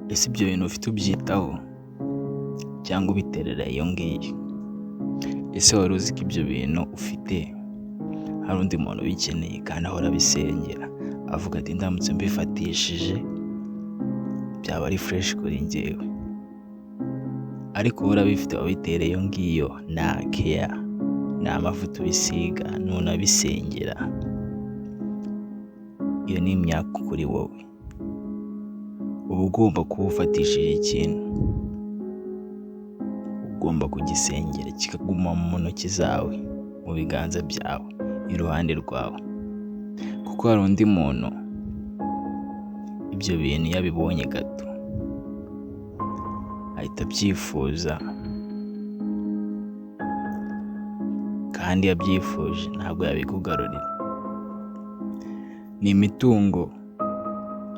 ese ibyo bintu ufite ubyitaho cyangwa ubiterera iyo ngiyo? Ese wari uzi ko ibyo bintu ufite hari undi muntu ubikeneye kandi ahora abisengera avuga ati ndamutse mbifatishije byaba ari fresh kuri njyewe, ariko urabifite wabitereye iyo ngiyo nta care, nta mavuta ubisiga, ntunabisengera, iyo ni imyaka kuri wowe. Uba ugomba kuba ufatishije ikintu, ugomba kugisengera kikaguma mu ntoki zawe, mu biganza byawe, iruhande rwawe, kuko hari undi muntu ibyo bintu yabibonye gato ahita abyifuza, kandi yabyifuje ntabwo yabikugarurira. Ni imitungo,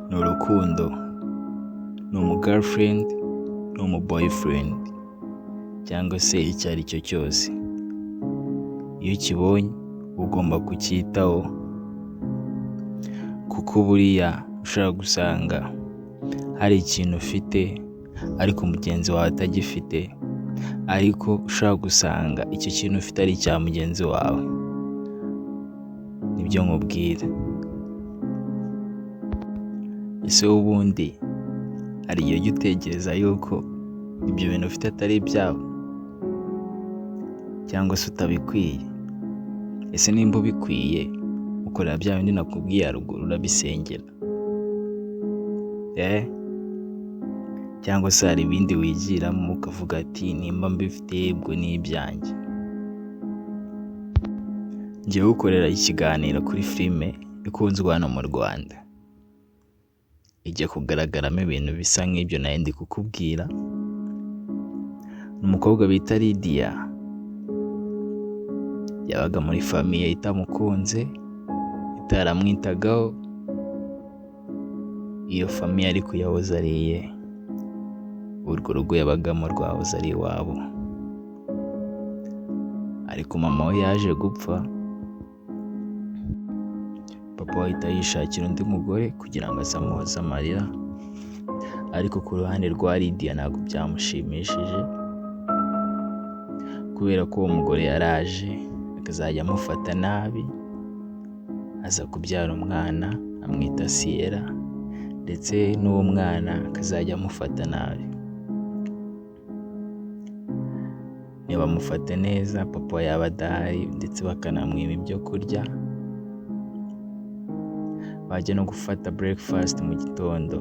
ni urukundo, ni umugirlfriend, ni umuboyfriend, cyangwa se icyo ari cyo cyose. Iyo ukibonye ugomba kucyitaho, kuko buriya ushobora gusanga hari ikintu ufite ariko mugenzi wawe atagifite, ariko ushobora gusanga icyo kintu ufite ari icya mugenzi wawe. Nibyo nkubwira. Ese ubundi hari igihe ujya utekereza yuko ibyo bintu ufite atari ibyawe, cyangwa se utabikwiye? Ese nimba ubikwiye ukorera bya bindi nakubwiye haruguru, urabisengera cyangwa se hari ibindi wigiramo ukavuga ati nimba mbifite ubwo ni ibyanjye? Njyewe ukorera ikiganiro kuri filime ikunzwe hano mu Rwanda, ijya kugaragaramo ibintu bisa nk'ibyo nayo ndi kukubwira. Umukobwa bita Lydia yabaga muri famiye itamukunze, itaramwitagaho. Iyo famiye ariko yahoze ari iye, urwo rugo yabagamo rwahoze ari iwabo, ariko mama we yaje gupfa. Papa ahita yishakira undi mugore kugira ngo azamuhoze amarira, ariko ku ruhande rwa Lydia ntabwo byamushimishije, kubera ko uwo mugore yaraje akazajya amufata nabi, aza kubyara umwana amwita Sierra, ndetse n'uwo mwana akazajya amufata nabi. Ntibamufate neza, papa yaba adahari, ndetse bakanamwima ibyo kurya. Bajya no gufata breakfast mu gitondo,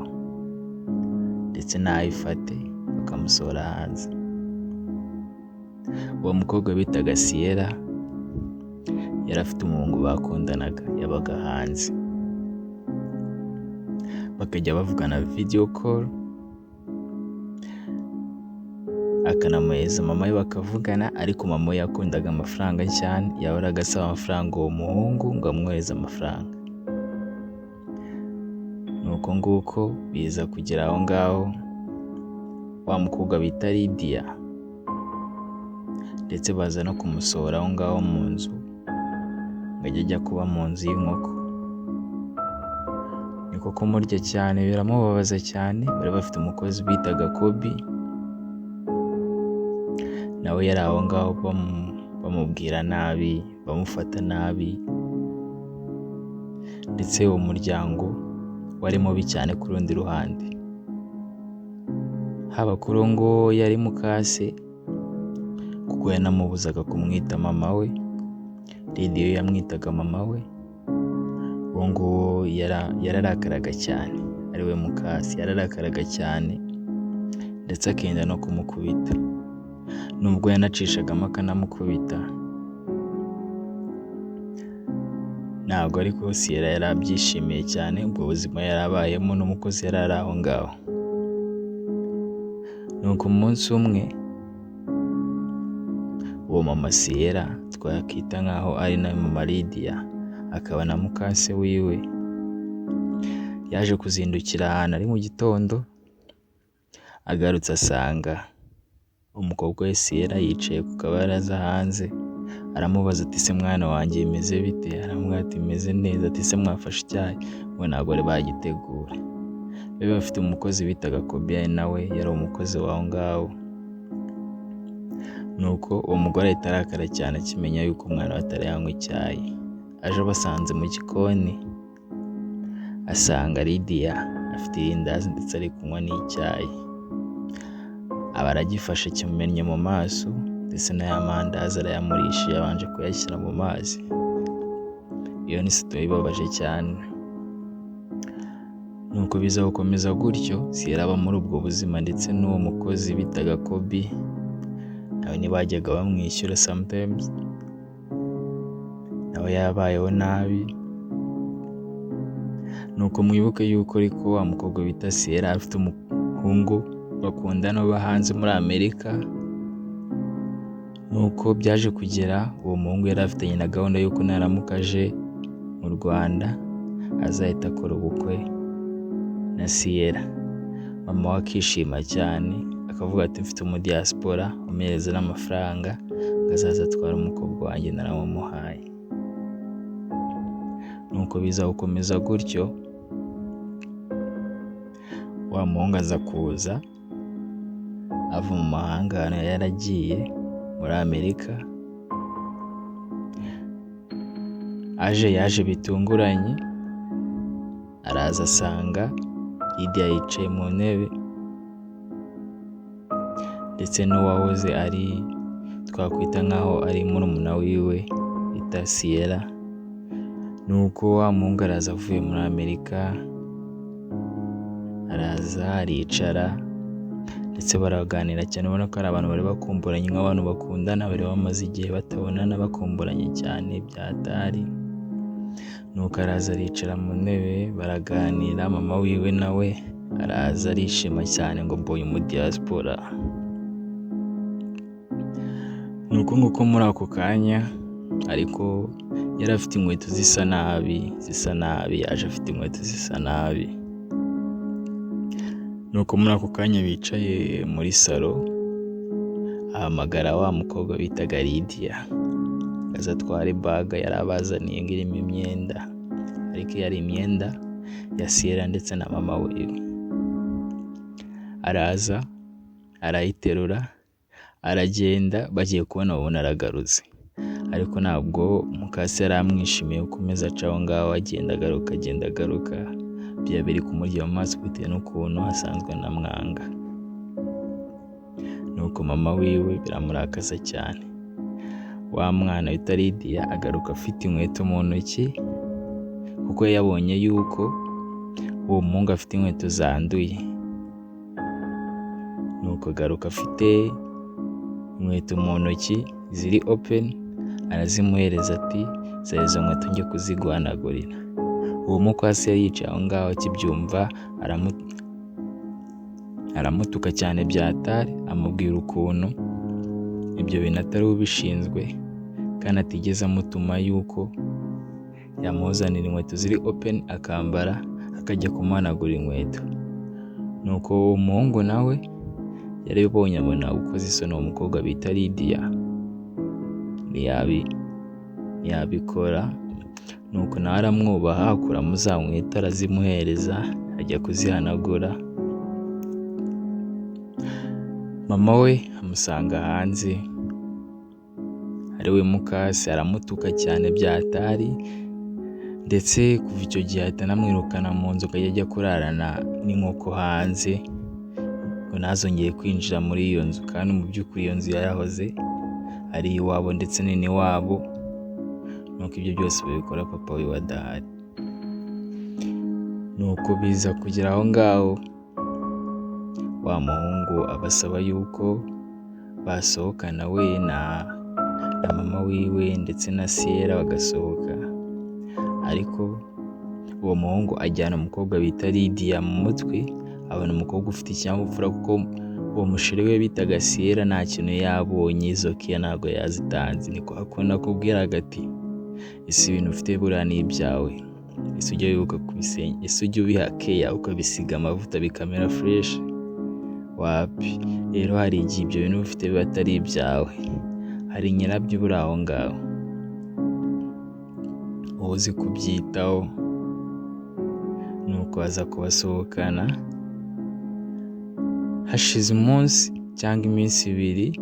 ndetse ntayifate bakamusohora hanze. Uwo mukobwa bitaga Sierra yari afite umuhungu bakundanaga, yabaga hanze, bakajya bavugana video call, akanamuheza mama we bakavugana, ariko mama we yakundaga amafaranga cyane, yahoraga asaba amafaranga uwo muhungu ngo amwohereze amafaranga. Nuko nguko biza kugera aho ngaho, wa mukobwa bita Lydia ndetse baza no kumusohora aho ngaho mu nzu, ngo ajya kuba mu nzu y'inkoko. Niko kumurya cyane, biramubabaza cyane. Bari bafite umukozi bitaga Kobi, nawe yari aho ngaho bamubwira nabi, bamufata nabi, ndetse uwo muryango wari mubi cyane ku rundi ruhande. Haba kuri uwo ngo yari mukase, kuko yanamubuzaga kumwita mama we. Lydia yamwitaga mama we. Uwo ngo yararakaraga cyane, ari we mukase, yararakaraga cyane, ndetse akenda no kumukubita. Nubwo yanacishagamo akanamukubita, ntabwo ariko Sierra yari abyishimiye cyane ubwo buzima yari abayemo, n'umukozi yari ari aho ngaho. Nuko umunsi umwe uwo mama Sierra, twakita nkaho ari na mama Lydia, akaba na mukase wiwe, yaje kuzindukira ahantu ari mu gitondo. Agarutse asanga umukobwa we Sierra yicaye ku kabaraza hanze, aramubaza ati se mwana wanjye bimeze bite? Aramubwira ati bimeze neza. Ati se mwafashe icyayi? Ngo ntabwo bari bagitegura. bari bafite umukozi bitaga Kobe, nawe yari umukozi w'aho ngaho. Nuko uwo mugore ahita arakara cyane akimenya yuko umwana we atari yanywa icyayi. Aje abasanze mu gikoni asanga Lydia afite irindazi ndetse ari kunywa n'icyayi. Aba aragifashe kimumennye mu maso ndetse n'aya mandazi arayamurisha yabanje kuyashyira mu mazi. Iyo ni sito ibabaje cyane. Nuko biza gukomeza gutyo, Sierra aba muri ubwo buzima ndetse n'uwo mukozi bitaga Kobe nawe ntibajyaga bamwishyura sometimes, nawe yabayeho nabi. Nuko mwibuke yuko ariko wa mukobwa bita Sierra afite umuhungu bakundana baba hanze muri Amerika. Nuko byaje kugera uwo muhungu yari afitanye na gahunda yuko naramuka aje mu Rwanda azahita akora ubukwe na Sierra. Mama we akishima cyane akavuga ati mfite umudiaspora umereza n'amafaranga ngo azaza atwara umukobwa wanjye naramumuhaye. Nuko biza gukomeza gutyo, wa muhungu aza kuza ava mu mahanga ahantu yaragiye muri Amerika. Yaje bitunguranye, araza asanga Lydia yicaye mu ntebe ndetse n'uwahoze ari twakwita nkaho ari murumuna wiwe bita Sierra. Nuko wa muhungu araza avuye muri Amerika, araza aricara ndetse baraganira cyane, ubona ko ari abantu bari bakumburanye nk'abantu bakundana bari bamaze igihe batabonana bakumburanye cyane byatari. Nuko araza aricara mu ntebe baraganira, mama wiwe nawe araza arishima cyane ngo mbonye umudiaspora. Nuko nguko muri ako kanya ariko yari afite inkweto zisa nabi, yaje afite inkweto zisa nabi. Nuko muri ako kanya bicaye muri salo ahamagara wa mukobwa bitaga Lydia aza atwara ibaga yari abazaniye ngo irimo imyenda, ariko yari imyenda ya Sierra ndetse na mama wiwe. Araza arayiterura aragenda, bagiye kubona babona aragarutse, ariko ntabwo mukase yari amwishimiye gukomeza aca aho ngaho agenda agaruka. Bya biri kumurya mu maso bitewe n'ukuntu hasanzwe na mwanga. Nuko mama wiwe biramurakaza cyane. Wa mwana wita Lydia agaruka afite inkweto mu ntoki kuko yabonye yuko uwo muhungu afite inkweto zanduye. Nuko agaruka afite inkweto mu ntoki ziri open, arazimuhereza ati zari izo nkweto njye kuziguhanagurira. Uwo mukwasi yari yicaye aho ngaho akibyumva aramutuka cyane byatari, amubwira ukuntu ibyo bintu atari ubishinzwe kandi atigeze amutuma yuko yamuzanira inkweto ziri open akambara akajya kumuhanagura inkweto. Nuko uwo muhungu nawe yari yabonye abona ukoze isoni uwo mukobwa bita Lydia ntiyabikora. Nuko nawe aramwubaha akuramo za nkweto arazimuhereza ajya kuzihanagura. Mama we amusanga hanze ari we mukase, aramutuka cyane byatari ndetse kuva icyo gihe ahita anamwirukana mu nzu akajya ajya kurarana n'inkoko hanze ngo ntazongeye kwinjira muri iyo nzu, kandi mu by'ukuri iyo nzu yahoze ari iwabo ndetse ni n'iwabo. Nuko ibyo byose babikora papa we wadahari. Nuko biza kugera aho ngaho wa muhungu abasaba yuko basohokana we na mama wiwe ndetse na Sierra bagasohoka, ariko uwo muhungu ajyana umukobwa bita Lydia mu mutwe, abona umukobwa ufite ikinyabupfura kuko uwo musheri we bitaga Sierra nta kintu yabonye, izo kiya ntabwo yazitanze. Niko akunda kubwiraga ati ese ibintu ufite buriya ni ibyawe, ese ujya wibuka kubisenya, ese ujya ubiha keya ukabisiga amavuta bikamera fresh? Wapi. Rero hari igihe ibyo bintu ufite biba atari ibyawe, hari nyirabyo buri aho ngaho uzi kubyitaho. nuko aza kubasohokana. Hashize umunsi cyangwa iminsi 2,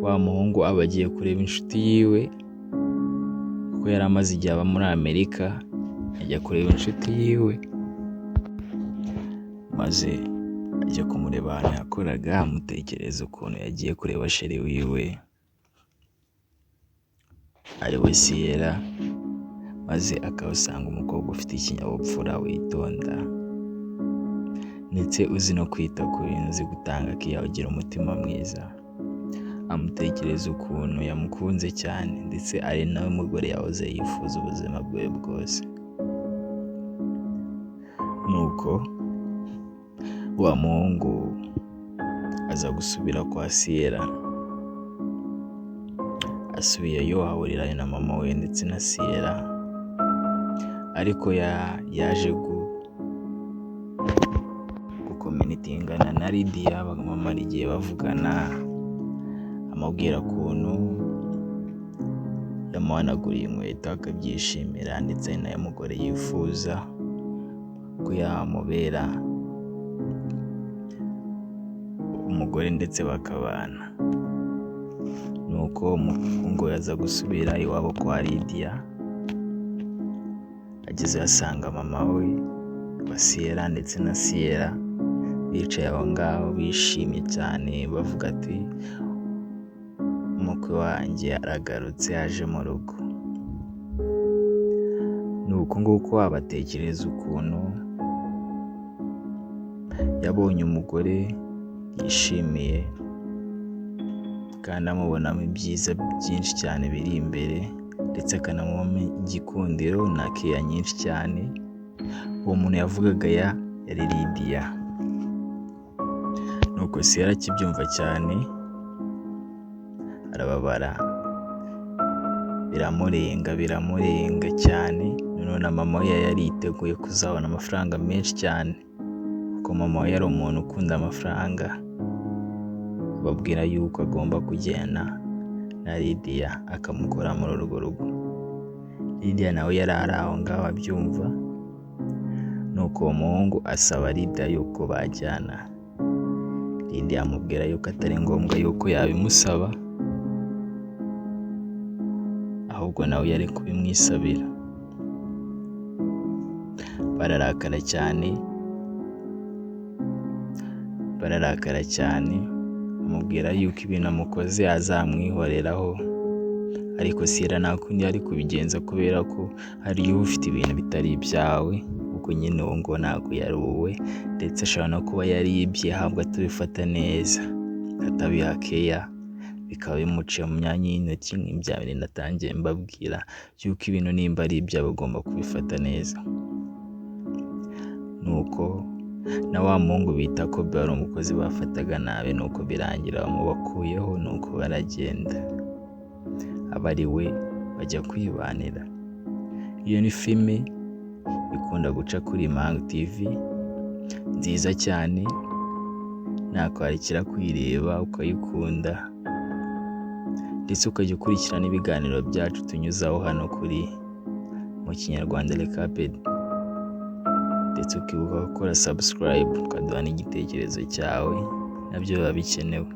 wa muhungu aba agiye kureba inshuti yiwe kuko yari amaze igihe aba muri Amerika. Ajya kureba inshuti yiwe maze ajya kumureba ahantu yakoraga, amutekereza ukuntu yagiye kureba sheri wiwe ari we Sierra, maze akabasanga umukobwa ufite ikinyabupfura, witonda ndetse uzi no kwita ku bintu, uzi gutanga keya, ugira umutima mwiza. Amutekereza ukuntu yamukunze cyane ndetse ari nawe mugore yahoze yifuza ubuzima bwe bwose. Nuko wa muhungu aza gusubira kwa Sierra. Asubiyeyo ahurirayo na mama we ndetse na Sierra, ariko yaje gukomunitingana na Lydia. Mama igihe bavugana amubwira ukuntu yamuhanaguriye inkweto akabyishimira, ndetse nayo mugore yifuza ko yamubera umugore ndetse bakabana. Nuko umuhungu yaza gusubira iwabo kwa Lydia. Ageze asanga mama we wa Sierra ndetse na Sierra bicaye aho ngaho bishimye cyane, bavuga ati umukwe wanjye aragarutse, yaje mu rugo. Nuko nguko abatekereza ukuntu yabonye umugore yishimiye kandi amubonamo ibyiza byinshi cyane biri imbere, ndetse akanamubamo igikundiro na keya nyinshi cyane. Uwo muntu yavugaga yari Lydia. Nuko Sierra akibyumva cyane arababara, biramurenga cyane. None mama we yari yiteguye kuzabona amafaranga menshi cyane kuko mama we yari umuntu ukunda amafaranga. Babwira yuko agomba kujyana na Lydia akamukora muri urwo rugo. Lydia nawe yari ari aho ngaho abyumva. Nuko uwo muhungu asaba Lydia yuko bajyana. Lydia amubwira yuko atari ngombwa yuko yabimusaba, ahubwo nawe yari kubimwisabira. Bararakara cyane, amubwira yuko ibintu amukoze azamwihoreraho, ariko Sierra nta kundi yari kubigenza kubera ko hari ufite ibintu bitari ibyawe. Ubwo nyine uwo ngo ntabwo yari uwe, ndetse ashobora no kuba yari yibye ahubwo atabifata neza, atabiha keya, bikaba bimuciye mu myanya y'intoki nk'ibya bintu natangiye mbabwira yuko ibintu nimba ari ibyawe ugomba kubifata neza. Nuko na wa muhungu bita ko bari umukozi bafataga nabi, nuko birangira bamubakuyeho, nuko baragenda. Aba ari we bajya kwibanira. Iyo ni filime ikunda guca kuri Mango TV, nziza cyane, nakwarikira kuyireba ukayikunda, ndetse ukajya ukurikirana ibiganiro byacu tunyuzaho hano kuri mu Kinyarwanda Recaped, ndetse ukibuka gukora subscribe, ukaduha n'igitekerezo cyawe, nabyo biba bikenewe.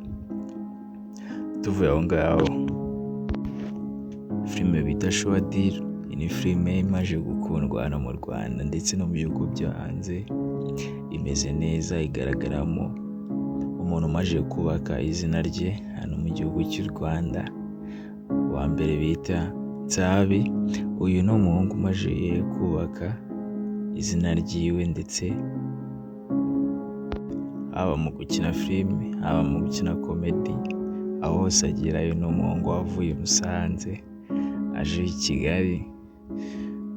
Tuvuye aho ngaho, filime bita Showa Deal ni filime imaze gukundwa hano mu Rwanda ndetse no mu bihugu byo hanze. Imeze neza, igaragaramo umuntu umaze kubaka izina rye hano mu gihugu cy'u Rwanda, wa mbere bita Nsabi. Uyu ni umuhungu umaze kubaka izina ryiwe, ndetse haba mu gukina filime, haba mu gukina komedi, aho hose agerayo. Ni umuhungu wavuye i Musanze aje i Kigali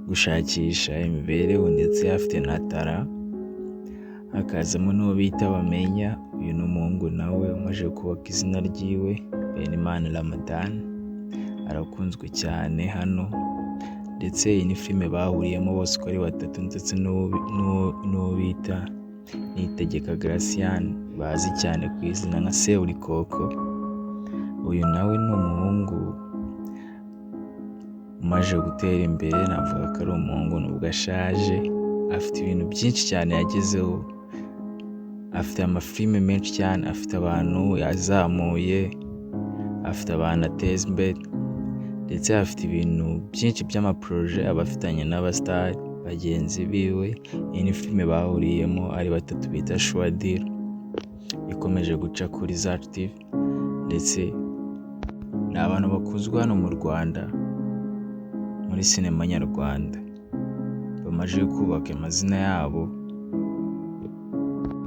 gushakisha imibereho, ndetse afite na tara. Hakazamo n'uwo bita Bamenya. Uyu ni umuhungu nawe umaze kubaka izina ryiwe, Benimana Ramadan, arakunzwe cyane hano. Ndetse iyi ni filime bahuriyemo bose uko ari batatu, ndetse n'uwo bita Niyitegeka Gracian, bazi cyane ku izina nka Seburikoko. Uyu nawe ni umuhungu umaze gutera imbere, navuga ko ari umuhungu nubwo ashaje, afite ibintu byinshi cyane yagezeho, afite amafilime menshi cyane, afite abantu yazamuye, afite abantu ateza imbere, ndetse afite ibintu byinshi by'amaproje abafitanye n'abasitari bagenzi biwe. Iyi ni filime bahuriyemo ari batatu bita Shwadil, ikomeje guca kuri Zacu TV, ndetse ni abantu bakuzwa hano mu Rwanda muri sinema nyarwanda, bamaze kubaka amazina yabo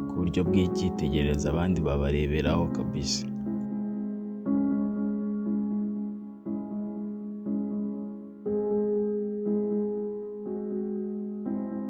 ku buryo bw'icyitegererezo abandi babareberaho kabisa.